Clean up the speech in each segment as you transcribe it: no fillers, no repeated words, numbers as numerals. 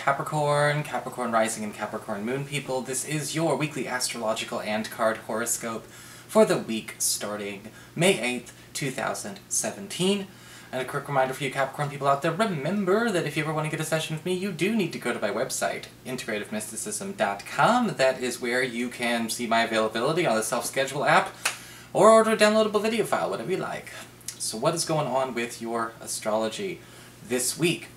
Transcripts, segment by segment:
Capricorn, Capricorn Rising and Capricorn Moon people. This is your weekly astrological and card horoscope for the week starting May 8th, 2017. And a quick reminder for you Capricorn people out there, remember that if you ever want to get a session with me, you do need to go to my website, integrativemysticism.com. That is where you can see my availability on the self-schedule app, or order a downloadable video file, whatever you like. So what is going on with your astrology this week?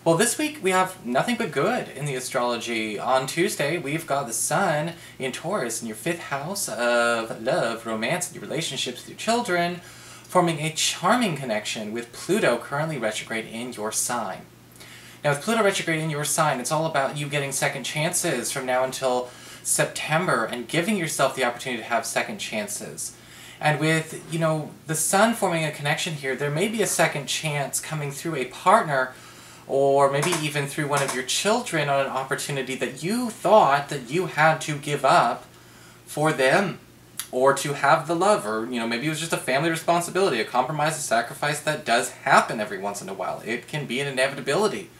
Well, this week we have nothing but good in the astrology. On Tuesday, we've got the Sun in Taurus in your 5th house of love, romance, and your relationships with your children, forming a charming connection with Pluto currently retrograde in your sign. Now, with Pluto retrograde in your sign, it's all about you getting second chances from now until September and giving yourself the opportunity to have second chances. And with, the Sun forming a connection here, there may be a second chance coming through a partner, or maybe even through one of your children on an opportunity that you thought that you had to give up for them, or to have the love, or maybe it was just a family responsibility, a compromise, a sacrifice that does happen every once in a while. It can be an inevitability.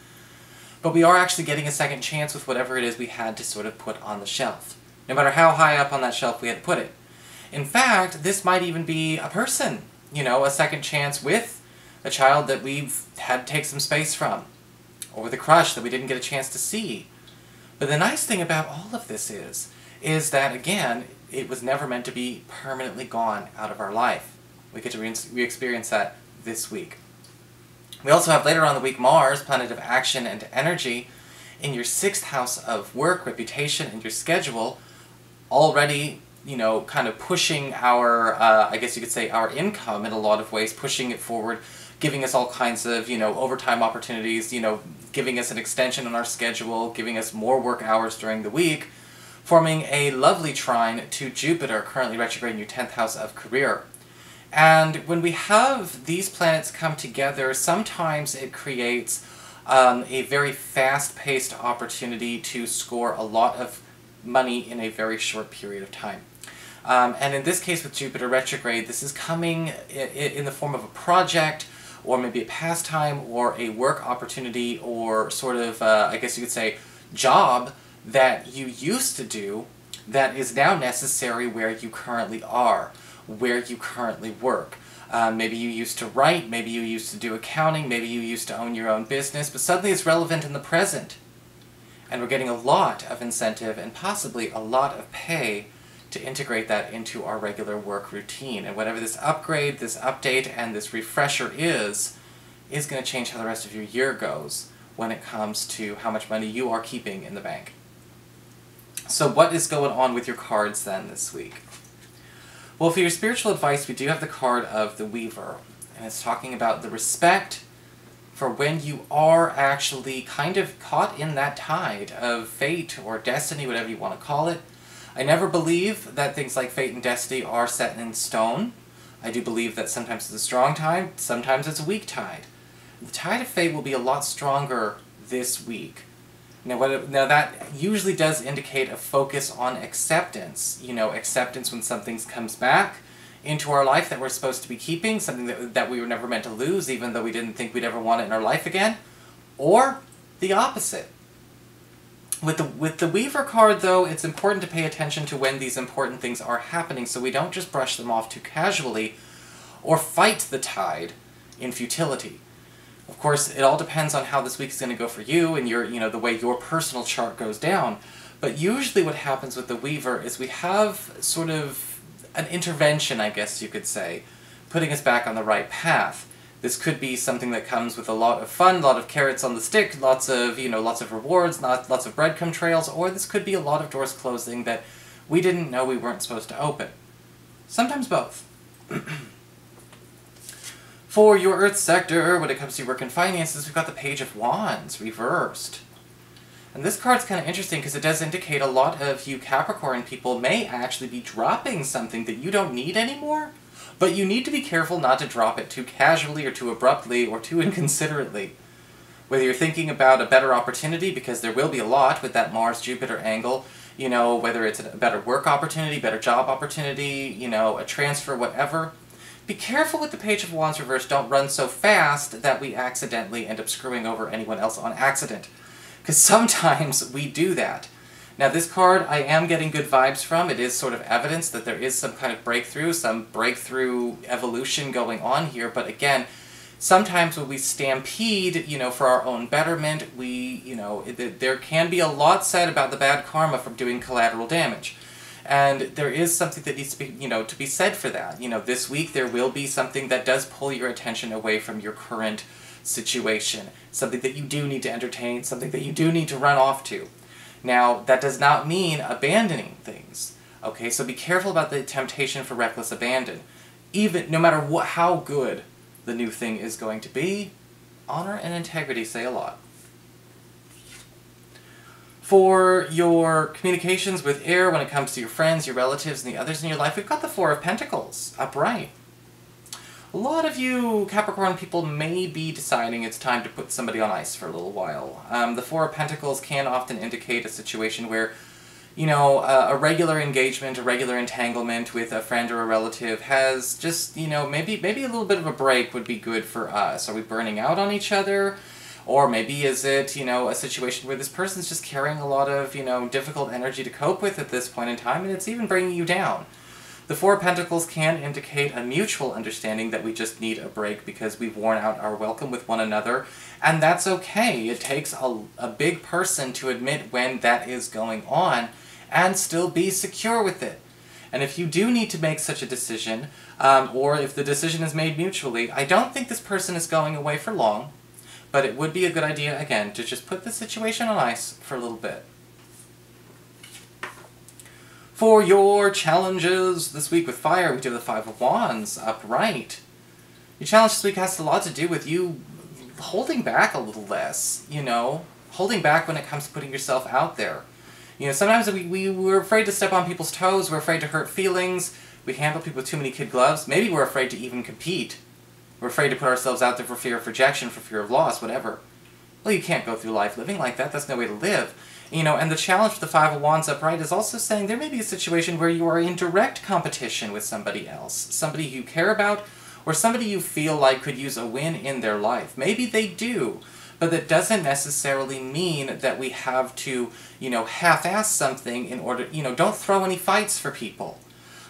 But we are actually getting a second chance with whatever it is we had to sort of put on the shelf, no matter how high up on that shelf we had to put it. In fact, this might even be a person, a second chance with a child that we've had to take some space from, or with a crush that we didn't get a chance to see. But the nice thing about all of this is that, again, it was never meant to be permanently gone out of our life. We get to re-experience that this week. We also have later on in the week Mars, planet of action and energy, in your 6th house of work, reputation, and your schedule, already kind of pushing our, I guess you could say, our income in a lot of ways, pushing it forward, giving us all kinds of, overtime opportunities, giving us an extension on our schedule, giving us more work hours during the week, forming a lovely trine to Jupiter, currently retrograde in your 10th house of career. And when we have these planets come together, sometimes it creates a very fast-paced opportunity to score a lot of money in a very short period of time. And in this case with Jupiter retrograde, this is coming in the form of a project, or maybe a pastime, or a work opportunity, or sort of, I guess you could say, job that you used to do that is now necessary where you currently are, where you currently work. Maybe you used to write, maybe you used to do accounting, maybe you used to own your own business, but suddenly it's relevant in the present. And we're getting a lot of incentive and possibly a lot of pay to integrate that into our regular work routine. And whatever this upgrade, this update, and this refresher is going to change how the rest of your year goes when it comes to how much money you are keeping in the bank. So what is going on with your cards then this week? Well, for your spiritual advice, we do have the card of the Weaver, and it's talking about the respect for when you are actually kind of caught in that tide of fate or destiny, whatever you want to call it. I never believe that things like fate and destiny are set in stone. I do believe that sometimes it's a strong tide, sometimes it's a weak tide. The tide of fate will be a lot stronger this week. Now that usually does indicate a focus on acceptance. Acceptance when something comes back into our life that we're supposed to be keeping, something that we were never meant to lose, even though we didn't think we'd ever want it in our life again. Or the opposite. With the Weaver card, though, it's important to pay attention to when these important things are happening, so we don't just brush them off too casually, or fight the tide in futility. Of course, it all depends on how this week is going to go for you, and the way your personal chart goes down. But usually what happens with the Weaver is we have sort of an intervention, I guess you could say, putting us back on the right path. This could be something that comes with a lot of fun, a lot of carrots on the stick, lots of rewards, lots of breadcrumb trails, or this could be a lot of doors closing that we didn't know we weren't supposed to open. Sometimes both. For your Earth sector, when it comes to your work and finances, we've got the Page of Wands, reversed. And this card's kind of interesting because it does indicate a lot of you Capricorn people may actually be dropping something that you don't need anymore. But you need to be careful not to drop it too casually or too abruptly or too inconsiderately. Whether you're thinking about a better opportunity, because there will be a lot with that Mars-Jupiter angle, whether it's a better work opportunity, better job opportunity, a transfer, whatever. Be careful with the Page of Wands reverse. Don't run so fast that we accidentally end up screwing over anyone else on accident. Because sometimes we do that. Now this card I am getting good vibes from. It is sort of evidence that there is some kind of breakthrough, some breakthrough evolution going on here. But again, sometimes when we stampede, for our own betterment, there can be a lot said about the bad karma from doing collateral damage. And there is something that needs to be, to be said for that. This week there will be something that does pull your attention away from your current situation. Something that you do need to entertain, something that you do need to run off to. Now, that does not mean abandoning things. Okay, so be careful about the temptation for reckless abandon. No matter how good the new thing is going to be, honor and integrity say a lot. For your communications with air when it comes to your friends, your relatives, and the others in your life, we've got the Four of Pentacles upright. A lot of you Capricorn people may be deciding it's time to put somebody on ice for a little while. The Four of Pentacles can often indicate a situation where, a regular engagement, a regular entanglement with a friend or a relative has just, maybe a little bit of a break would be good for us. Are we burning out on each other? Or maybe is it, a situation where this person's just carrying a lot of, difficult energy to cope with at this point in time, and it's even bringing you down. The Four of Pentacles can indicate a mutual understanding that we just need a break because we've worn out our welcome with one another, and that's okay. It takes a big person to admit when that is going on and still be secure with it. And if you do need to make such a decision, or if the decision is made mutually, I don't think this person is going away for long, but it would be a good idea, again, to just put the situation on ice for a little bit. For your challenges this week with fire, we do the Five of Wands upright. Your challenge this week has a lot to do with you holding back a little less, holding back when it comes to putting yourself out there. Sometimes we're afraid to step on people's toes, we're afraid to hurt feelings, we handle people with too many kid gloves, maybe we're afraid to even compete. We're afraid to put ourselves out there for fear of rejection, for fear of loss, whatever. Well, you can't go through life living like that, that's no way to live. And the challenge with the Five of Wands upright is also saying there may be a situation where you are in direct competition with somebody else. Somebody you care about, or somebody you feel like could use a win in their life. Maybe they do, but that doesn't necessarily mean that we have to, half-ass something in order, don't throw any fights for people.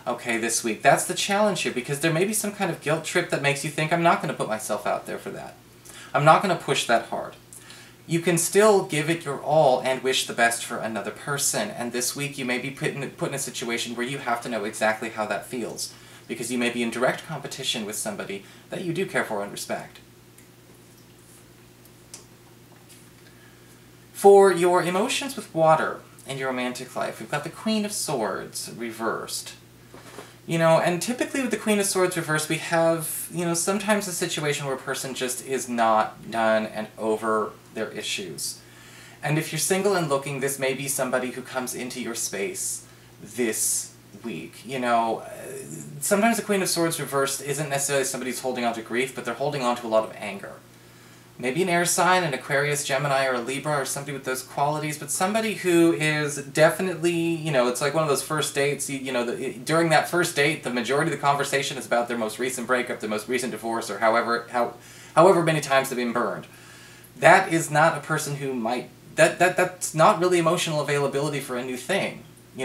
Okay, this week. That's the challenge here, because there may be some kind of guilt trip that makes you think, I'm not going to put myself out there for that. I'm not going to push that hard. You can still give it your all and wish the best for another person, and this week you may be put in a situation where you have to know exactly how that feels, because you may be in direct competition with somebody that you do care for and respect. For your emotions with water and your romantic life, we've got the Queen of Swords reversed. And typically with the Queen of Swords reversed, we have, sometimes a situation where a person just is not done and over their issues. And if you're single and looking, this may be somebody who comes into your space this week. Sometimes the Queen of Swords reversed isn't necessarily somebody who's holding on to grief, but they're holding on to a lot of anger. Maybe an air sign, an Aquarius, Gemini, or a Libra, or somebody with those qualities, but somebody who is definitely, it's like one of those first dates, during that first date, the majority of the conversation is about their most recent breakup, their most recent divorce, or however many times they've been burned. That is not a person who might, that's not really emotional availability for a new thing.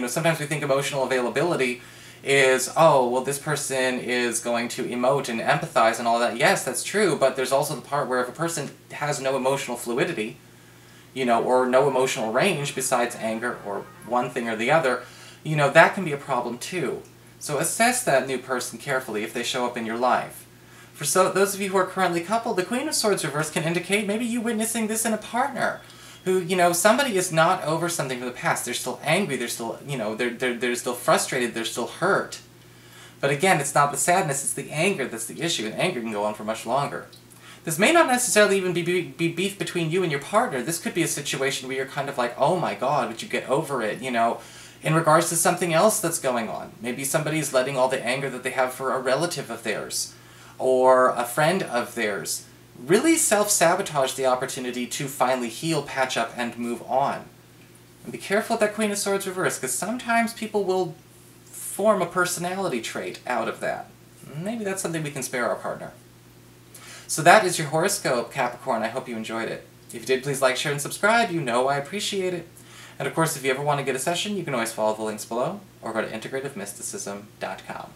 Sometimes we think emotional availability is, oh, well, this person is going to emote and empathize and all that. Yes, that's true, but there's also the part where if a person has no emotional fluidity, or no emotional range besides anger or one thing or the other, that can be a problem too. So assess that new person carefully if they show up in your life. For those of you who are currently coupled, the Queen of Swords reverse can indicate maybe you witnessing this in a partner. Who, somebody is not over something from the past. They're still angry, they're still, they're still frustrated, they're still hurt. But again, it's not the sadness, it's the anger that's the issue, and anger can go on for much longer. This may not necessarily even be beef between you and your partner. This could be a situation where you're kind of like, oh my god, would you get over it, in regards to something else that's going on. Maybe somebody's letting all the anger that they have for a relative of theirs, or a friend of theirs, really self-sabotage the opportunity to finally heal, patch up, and move on. And be careful with that Queen of Swords reverse, because sometimes people will form a personality trait out of that. Maybe that's something we can spare our partner. So that is your horoscope, Capricorn. I hope you enjoyed it. If you did, please like, share, and subscribe. You know I appreciate it. And of course, if you ever want to get a session, you can always follow the links below or go to integrativemysticism.com.